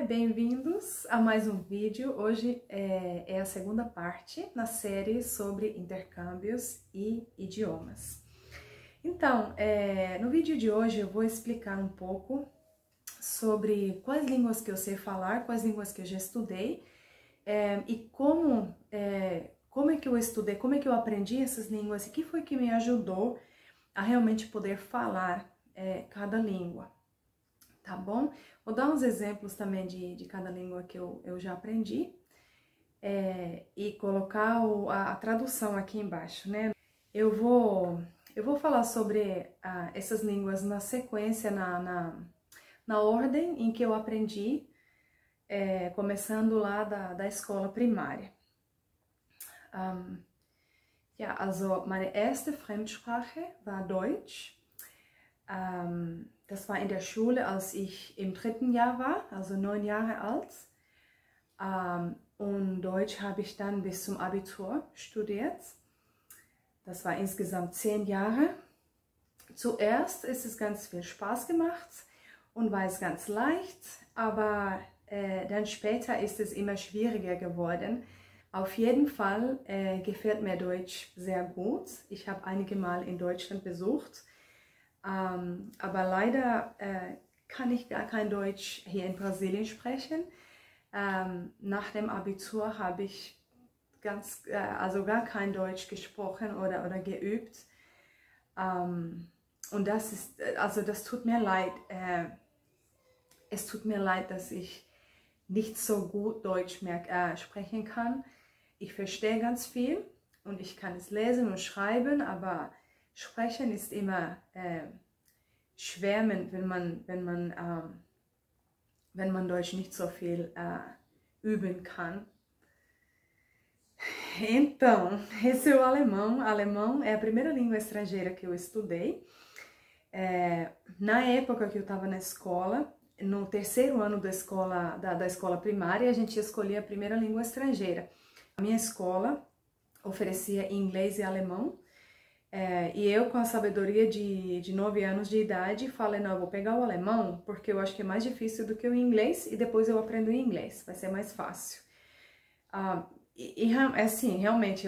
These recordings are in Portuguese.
bem-vindos a mais um vídeo. Hoje é a segunda parte na série sobre intercâmbios e idiomas. Então, no vídeo de hoje eu vou explicar um pouco sobre quais línguas que eu sei falar, quais línguas que eu já estudei e como é que eu estudei, como é que eu aprendi essas línguas e o que foi que me ajudou a realmente poder falar cada língua. Tá bom? Vou dar uns exemplos também de cada língua que eu já aprendi e colocar a tradução aqui embaixo, né? Eu vou falar sobre essas línguas na sequência, na ordem em que eu aprendi, começando lá da escola primária. Ja, also meine erste Fremdsprache war Deutsch. Das war in der Schule, als ich im 3. Jahr war, also 9 Jahre alt. Und Deutsch habe ich dann bis zum Abitur studiert. Das war insgesamt 10 Jahre. Zuerst ist es ganz viel Spaß gemacht und war es ganz leicht, aber dann später ist es immer schwieriger geworden. Auf jeden Fall gefällt mir Deutsch sehr gut. Ich habe einige Mal in Deutschland besucht. Aber leider kann ich gar kein Deutsch hier in Brasilien sprechen. Nach dem Abitur habe ich gar kein Deutsch gesprochen oder geübt. Und das tut mir leid. Es tut mir leid, dass ich nicht so gut Deutsch mehr sprechen kann. Ich verstehe ganz viel und ich kann es lesen und schreiben, aber Sprechen ist immer schwer, wenn man Deutsch nicht so viel üben kann. Então, esse é o alemão. Alemão é a primeira língua estrangeira que eu estudei. Na época que eu estava na escola, no 3º ano da escola primária, a gente escolhia a primeira língua estrangeira. A minha escola oferecia inglês e alemão. E eu, com a sabedoria de 9 anos de idade, falei, não, eu vou pegar o alemão, porque eu acho que é mais difícil do que o inglês, e depois eu aprendo o inglês, vai ser mais fácil. Assim, realmente,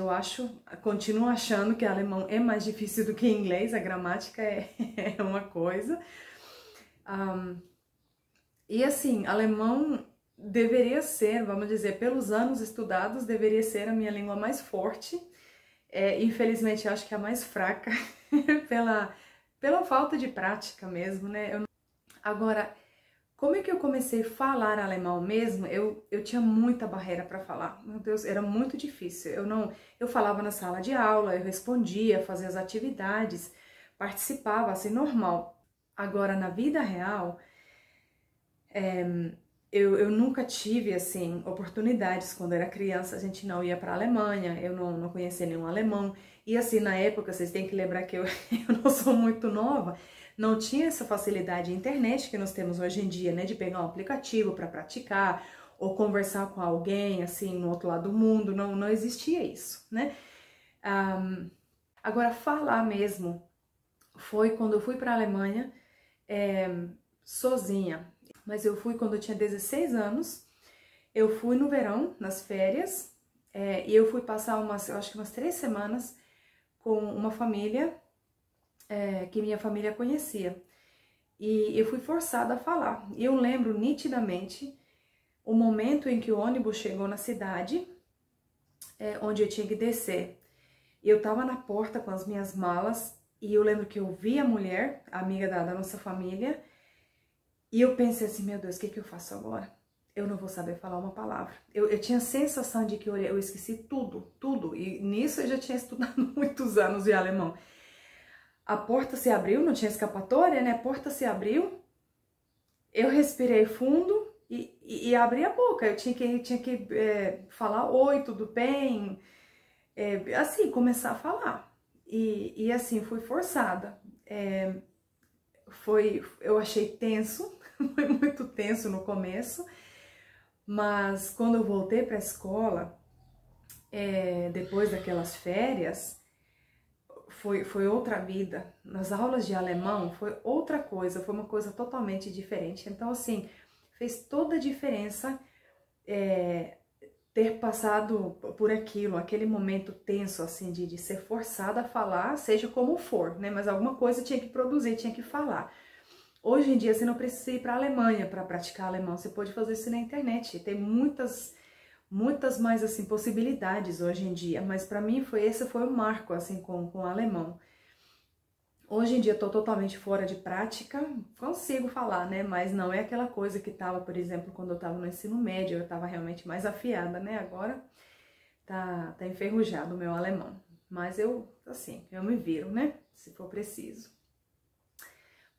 continuo achando que alemão é mais difícil do que inglês, a gramática é uma coisa. E assim, alemão deveria ser, vamos dizer, pelos anos estudados, deveria ser a minha língua mais forte. Infelizmente, eu acho que é a mais fraca, pela falta de prática mesmo, né? Agora, como é que eu comecei a falar alemão mesmo? Eu tinha muita barreira para falar. Meu Deus, era muito difícil. Eu falava na sala de aula, eu respondia, fazia as atividades, participava, assim, normal. Agora, na vida real, eu nunca tive, assim, oportunidades. Quando era criança, a gente não ia para a Alemanha, eu não conhecia nenhum alemão. E assim, na época, vocês têm que lembrar que eu não sou muito nova, não tinha essa facilidade de internet que nós temos hoje em dia, né? De pegar um aplicativo para praticar, ou conversar com alguém, assim, no outro lado do mundo, não existia isso, né? Agora, falar mesmo foi quando eu fui para a Alemanha sozinha. Mas eu fui quando eu tinha 16 anos, eu fui no verão, nas férias, e eu fui passar eu acho que umas 3 semanas com uma família que minha família conhecia. E eu fui forçada a falar. E eu lembro nitidamente o momento em que o ônibus chegou na cidade, onde eu tinha que descer. Eu estava na porta com as minhas malas, e eu lembro que eu vi a mulher, a amiga da nossa família, e eu pensei assim, meu Deus, o que eu faço agora? Eu não vou saber falar uma palavra. Eu tinha a sensação de que eu esqueci tudo. E nisso eu já tinha estudado muitos anos de alemão. A porta se abriu, não tinha escapatória, né? A porta se abriu, eu respirei fundo e abri a boca. Eu tinha que falar oi, tudo bem? Assim, começar a falar. E assim, fui forçada. Eu achei tenso, foi muito tenso no começo, mas quando eu voltei para a escola, depois daquelas férias, foi outra vida. Nas aulas de alemão foi outra coisa, foi uma coisa totalmente diferente. Então, assim, fez toda a diferença ter passado por aquilo, aquele momento tenso, assim, de ser forçada a falar, seja como for, né? Mas alguma coisa tinha que produzir, tinha que falar. Hoje em dia, você não precisa ir para a Alemanha para praticar alemão, você pode fazer isso na internet. Tem muitas mais, assim, possibilidades hoje em dia, mas para mim esse foi o marco, assim, com o alemão. Hoje em dia eu tô totalmente fora de prática, consigo falar, né, mas não é aquela coisa que tava, por exemplo, quando eu tava no ensino médio, eu tava realmente mais afiada, né, agora tá enferrujado o meu alemão, mas eu me viro, né, se for preciso.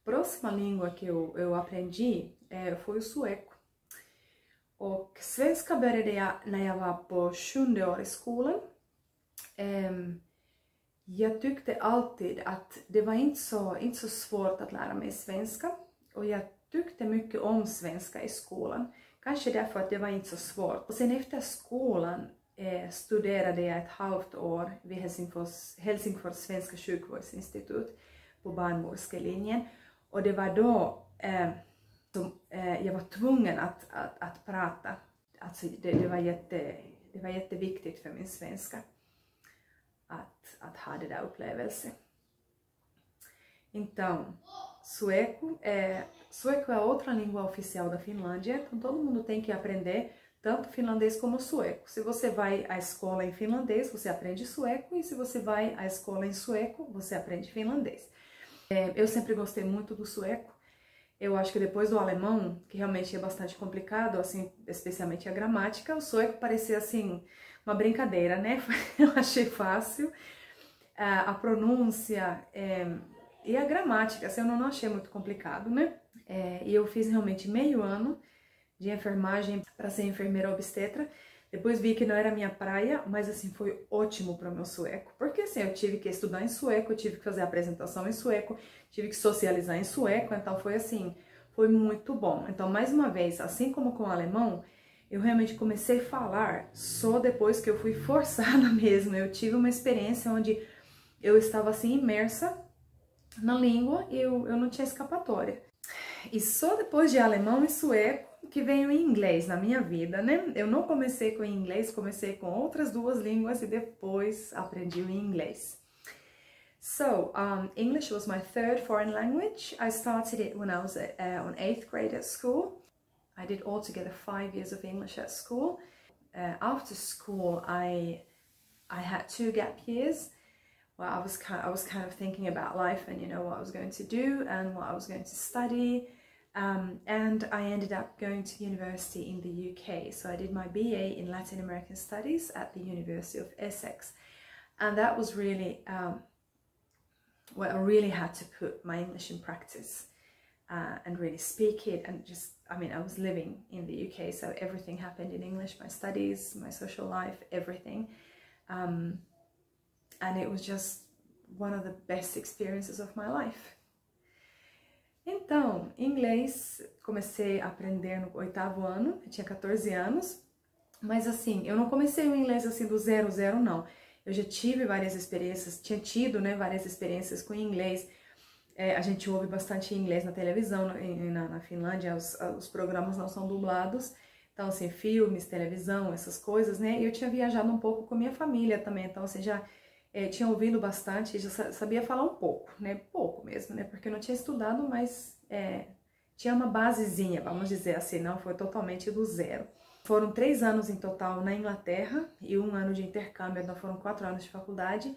Próxima língua que eu aprendi foi o sueco. Och svenska började jag när jag var på 7:e år i skolan. Jag tyckte alltid att det var inte så svårt att lära mig svenska. Och jag tyckte mycket om svenska i skolan. Kanske därför att det var inte så svårt. Och sen efter skolan studerade jag ett halvt år vid Helsingfors Svenska sjukvårdsinstitut på barnmorskelinjen. Och det var då jag var tvungen att prata. Alltså det var jätteviktigt för min svenska att ha det där upplevelsen. Então, sueco é outra língua oficial da Finlândia, então todo mundo tem que aprender tanto finlandês como sueco. Se você vai à escola em finlandês, você aprende sueco, e se você vai à escola em sueco, você aprende finlandês. Eu sempre gostei muito do sueco. Eu acho que depois do alemão, que realmente é bastante complicado, assim, especialmente a gramática, o sueco parecia, assim, uma brincadeira, né? Eu achei fácil. A pronúncia e a gramática, assim, eu não achei muito complicado, né? E eu fiz realmente meio ano de enfermagem para ser enfermeira obstetra. Depois vi que não era minha praia, mas assim, foi ótimo para o meu sueco. Porque assim, eu tive que estudar em sueco, eu tive que fazer a apresentação em sueco, tive que socializar em sueco, então foi assim, foi muito bom. Então, mais uma vez, assim como com o alemão, eu realmente comecei a falar só depois que eu fui forçada mesmo. Eu tive uma experiência onde eu estava assim, imersa na língua e eu não tinha escapatória. E só depois de alemão e sueco que veio em inglês na minha vida, né? Eu não comecei com inglês, comecei com outras duas línguas e depois aprendi o inglês. So, English was my third foreign language. I started it when I was on 8th grade at school. I did altogether 5 years of English at school. After school, I had 2 gap years. Well, I was kind of thinking about life and, you know, what I was going to do and what I was going to study. And I ended up going to university in the UK. So I did my BA in Latin American Studies at the University of Essex. And that was really, well, I really had to put my English in practice and really speak it. And just, I mean, I was living in the UK, so everything happened in English, my studies, my social life, everything. And it was just one of the best experiences of my life. Então, inglês, comecei a aprender no 8º ano, eu tinha 14 anos, mas assim, eu não comecei o inglês assim do 0, não. Eu já tive várias experiências, tinha tido, né, várias experiências com inglês. A gente ouve bastante inglês na televisão, na Finlândia, os programas não são dublados, então assim, filmes, televisão, essas coisas, né, e eu tinha viajado um pouco com minha família também, então assim, já tinha ouvido bastante, já sabia falar um pouco, né, pouco mesmo, né, porque eu não tinha estudado, mas tinha uma basezinha, vamos dizer assim, não foi totalmente do zero. Foram 3 anos em total na Inglaterra e 1 ano de intercâmbio, então foram 4 anos de faculdade,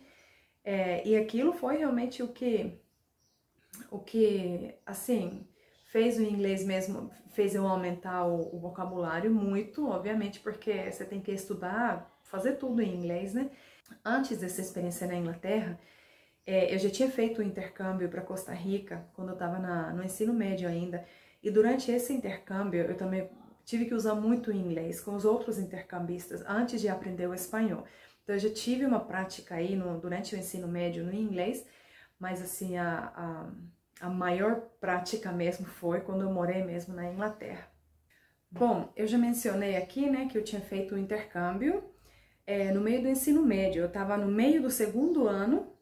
e aquilo foi realmente o que, assim, fez o inglês mesmo, fez eu aumentar o vocabulário muito, obviamente, porque você tem que estudar, fazer tudo em inglês, né? Antes dessa experiência na Inglaterra, eu já tinha feito o intercâmbio para Costa Rica, quando eu estava no ensino médio ainda, e durante esse intercâmbio eu também tive que usar muito o inglês com os outros intercambistas antes de aprender o espanhol. Então eu já tive uma prática aí durante o ensino médio no inglês, mas assim, a maior prática mesmo foi quando eu morei mesmo na Inglaterra. Bom, eu já mencionei aqui, né, que eu tinha feito o intercâmbio no meio do ensino médio. Eu estava no meio do 2º ano,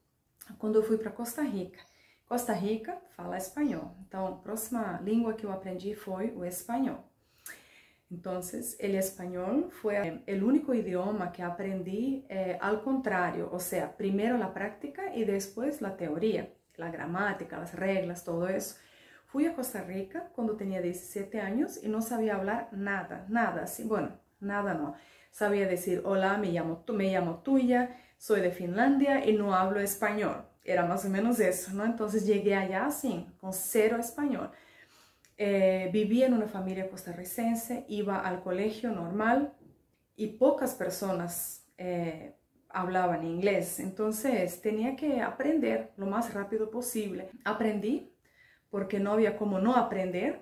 quando eu fui para Costa Rica. Costa Rica fala espanhol, então a próxima língua que eu aprendi foi o espanhol. Entonces, el español fue el único idioma que aprendí al contrario, o sea, primero la práctica y después la teoría, la gramática, las reglas, todo eso. Fui a Costa Rica cuando tenía 17 años y no sabía hablar nada, nada, así, bueno, nada no. Sabía decir, hola, me llamo Tuya, soy de Finlandia y no hablo español. Era más o menos eso, ¿no? Entonces llegué allá así, con cero español. Vivía en una familia costarricense, iba al colegio normal y pocas personas hablaban inglés, entonces tenía que aprender lo más rápido posible. Aprendí porque no había como no aprender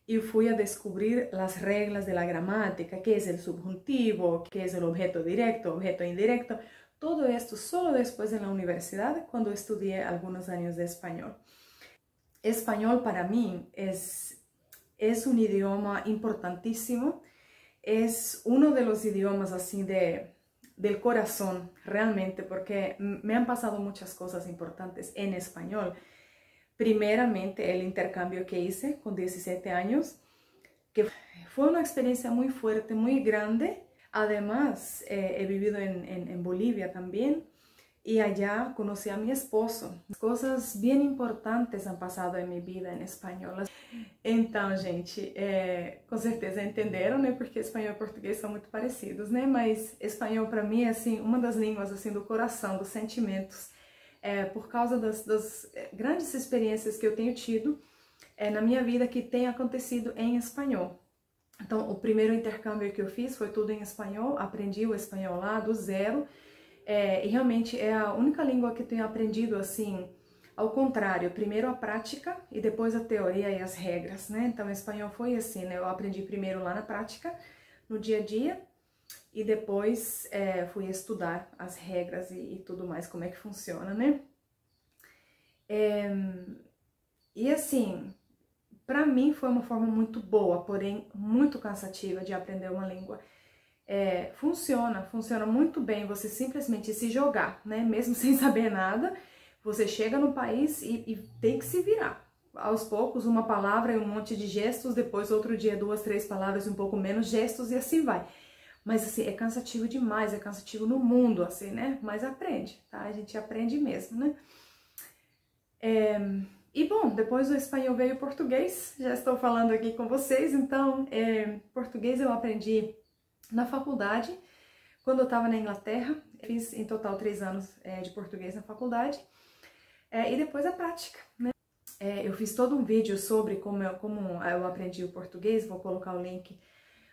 y fui a descubrir las reglas de la gramática, qué es el subjuntivo, qué es el objeto directo, objeto indirecto, todo esto solo después en la universidad cuando estudié algunos años de español. Español para mí es un idioma importantísimo, es uno de los idiomas así del corazón realmente, porque me han pasado muchas cosas importantes en español. Primeramente el intercambio que hice con 17 años, que fue una experiencia muy fuerte, muy grande. Además he vivido en Bolivia también. E allá conocí a mi esposo. Cosas bem importantes han passado em minha vida em espanhol. Então, gente, com certeza entenderam, né? Porque espanhol e português são muito parecidos, né? Mas espanhol para mim é assim uma das línguas assim do coração, dos sentimentos, por causa das grandes experiências que eu tenho tido na minha vida que tem acontecido em espanhol. Então, o primeiro intercâmbio que eu fiz foi tudo em espanhol. Aprendi o espanhol lá do zero. E realmente é a única língua que eu tenho aprendido assim, ao contrário, primeiro a prática e depois a teoria e as regras, né? Então, o espanhol foi assim, né? Eu aprendi primeiro lá na prática, no dia a dia, e depois fui estudar as regras e tudo mais, como é que funciona, né? E assim, para mim foi uma forma muito boa, porém muito cansativa de aprender uma língua. Funciona muito bem você simplesmente se jogar, né? Mesmo sem saber nada, você chega no país e tem que se virar. Aos poucos, uma palavra e um monte de gestos, depois outro dia 2, 3 palavras e um pouco menos gestos e assim vai. Mas assim, é cansativo demais, é cansativo no mundo, assim, né? Mas aprende, tá? A gente aprende mesmo, né? E bom, depois do espanhol veio o português, já estou falando aqui com vocês, então, português eu aprendi na faculdade, quando eu estava na Inglaterra. Fiz em total 3 anos de português na faculdade, e depois a prática, né? Eu fiz todo um vídeo sobre como eu aprendi o português, vou colocar o link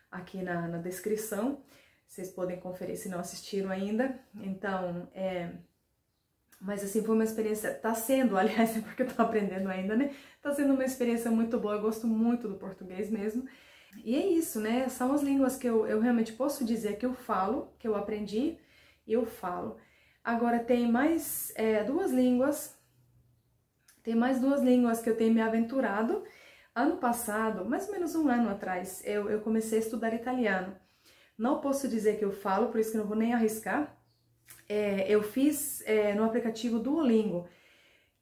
aqui na descrição, vocês podem conferir se não assistiram ainda. Então, mas assim, foi uma experiência, tá sendo, aliás, é porque eu tô aprendendo ainda, né? Tá sendo uma experiência muito boa, eu gosto muito do português mesmo. E é isso, né? São as línguas que eu realmente posso dizer que eu falo, que eu aprendi e eu falo. Agora tem mais duas línguas que eu tenho me aventurado. Ano passado, mais ou menos um ano atrás, eu comecei a estudar italiano. Não posso dizer que eu falo, por isso que não vou nem arriscar. Eu fiz no aplicativo Duolingo,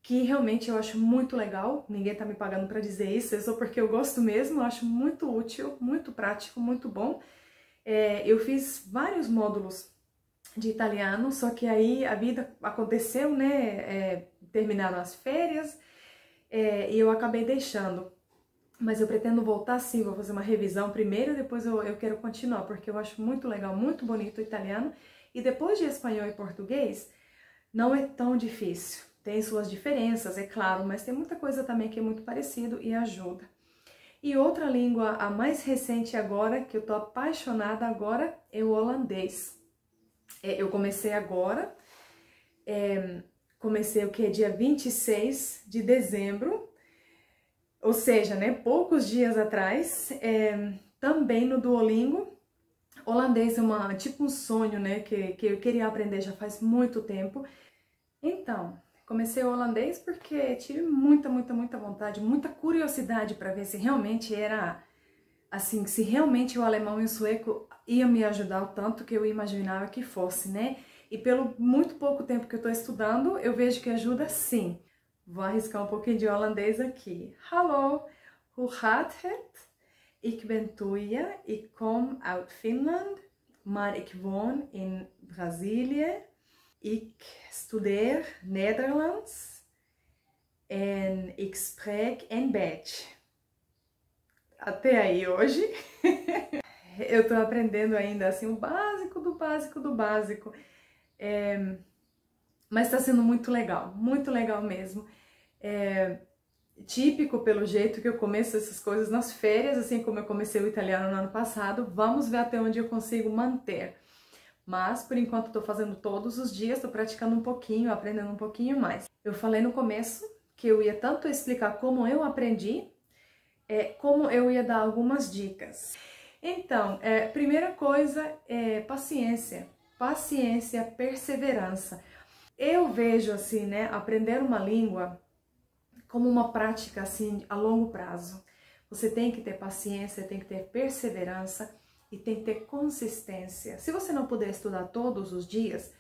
que realmente eu acho muito legal. Ninguém tá me pagando para dizer isso, é só porque eu gosto mesmo, eu acho muito útil, muito prático, muito bom. Eu fiz vários módulos de italiano, só que aí a vida aconteceu, né? Terminaram as férias e eu acabei deixando. Mas eu pretendo voltar sim, vou fazer uma revisão primeiro, depois eu quero continuar, porque eu acho muito legal, muito bonito o italiano. E depois de espanhol e português, não é tão difícil. Tem suas diferenças, é claro, mas tem muita coisa também que é muito parecido e ajuda. E outra língua, a mais recente agora, que eu tô apaixonada agora, é o holandês. Eu comecei agora, comecei o que? Dia 26 de dezembro, ou seja, né, poucos dias atrás, também no Duolingo. Holandês é tipo um sonho, né, que eu queria aprender já faz muito tempo. Então, comecei o holandês porque tive muita vontade, muita curiosidade para ver se realmente era assim, se realmente o alemão e o sueco iam me ajudar o tanto que eu imaginava que fosse, né? E pelo muito pouco tempo que eu estou estudando, eu vejo que ajuda sim. Vou arriscar um pouquinho de holandês aqui. Hallo, hoe gaat het? Ik ben Tuija, ik kom uit Finland, maar ik woon in Brazilië. Ik studeer Nederlands en ik spreek em beetje. Até aí hoje. Eu tô aprendendo ainda assim o básico do básico do básico. Mas tá sendo muito legal mesmo. Típico pelo jeito que eu começo essas coisas nas férias, assim como eu comecei o italiano no ano passado. Vamos ver até onde eu consigo manter. Mas, por enquanto, estou fazendo todos os dias, estou praticando um pouquinho, aprendendo um pouquinho mais. Eu falei no começo que eu ia tanto explicar como eu aprendi, como eu ia dar algumas dicas. Então, primeira coisa é paciência. Paciência, perseverança. Eu vejo, assim, né, aprender uma língua como uma prática, assim, a longo prazo. Você tem que ter paciência, tem que ter perseverança e tem que ter consistência. Se você não puder estudar todos os dias,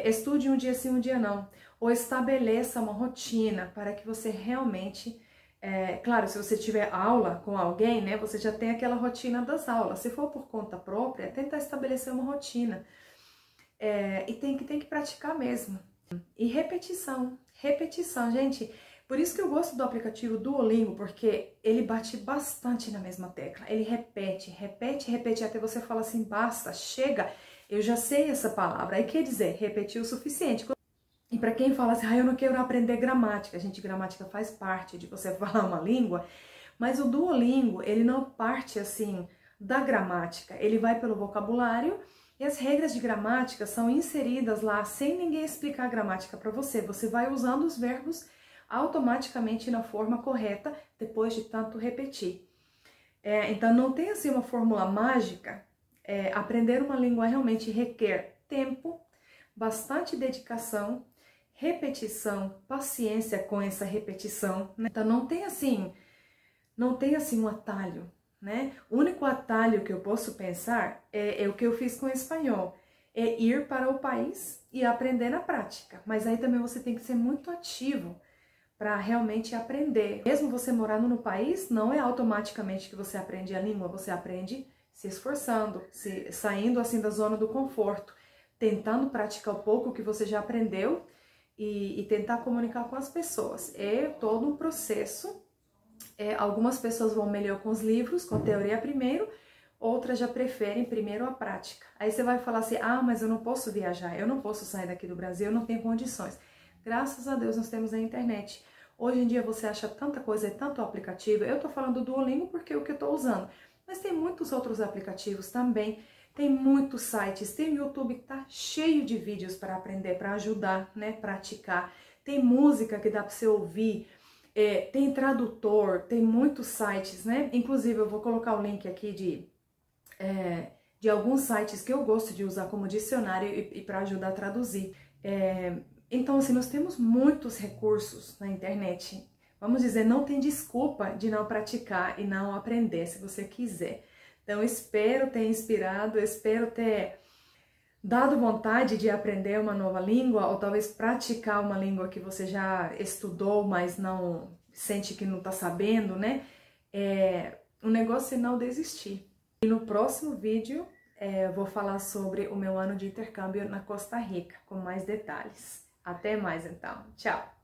estude um dia sim, um dia não. Ou estabeleça uma rotina para que você realmente... claro, se você tiver aula com alguém, né, você já tem aquela rotina das aulas. Se for por conta própria, tenta estabelecer uma rotina. E tem que praticar mesmo. E repetição. Repetição, gente... Por isso que eu gosto do aplicativo Duolingo, porque ele bate bastante na mesma tecla. Ele repete, repete, repete, até você fala assim, basta, chega, eu já sei essa palavra. Aí quer dizer, repetir o suficiente. E para quem fala assim, eu não quero aprender gramática. Gente, gramática faz parte de você falar uma língua, mas o Duolingo, ele não parte assim da gramática. Ele vai pelo vocabulário e as regras de gramática são inseridas lá sem ninguém explicar a gramática para você. Você vai usando os verbos automaticamente na forma correta, depois de tanto repetir. Então não tem assim uma fórmula mágica. Aprender uma língua realmente requer tempo, bastante dedicação, repetição, paciência com essa repetição, né? Então não tem assim um atalho, né? O único atalho que eu posso pensar é o que eu fiz com o espanhol, é ir para o país e aprender na prática. Mas aí também você tem que ser muito ativo para realmente aprender. Mesmo você morando no país, não é automaticamente que você aprende a língua, você aprende se esforçando, saindo assim da zona do conforto, tentando praticar o pouco que você já aprendeu e tentar comunicar com as pessoas. É todo um processo. Algumas pessoas vão melhor com os livros, com a teoria primeiro, outras já preferem primeiro a prática. Aí você vai falar assim, mas eu não posso viajar, eu não posso sair daqui do Brasil, eu não tenho condições. Graças a Deus nós temos a internet. Hoje em dia você acha tanta coisa, tanto aplicativo. Eu tô falando do Duolingo porque é o que eu tô usando. Mas tem muitos outros aplicativos também. Tem muitos sites. Tem o YouTube que tá cheio de vídeos para aprender, para ajudar, né? Praticar. Tem música que dá para você ouvir. Tem tradutor. Tem muitos sites, né? Inclusive eu vou colocar o link aqui de alguns sites que eu gosto de usar como dicionário e para ajudar a traduzir. Então, assim, nós temos muitos recursos na internet. Vamos dizer, não tem desculpa de não praticar e não aprender, se você quiser. Então, espero ter inspirado, espero ter dado vontade de aprender uma nova língua, ou talvez praticar uma língua que você já estudou, mas não sente que não está sabendo, né? O negócio é não desistir. E no próximo vídeo, eu vou falar sobre o meu ano de intercâmbio na Costa Rica, com mais detalhes. Até mais então. Tchau!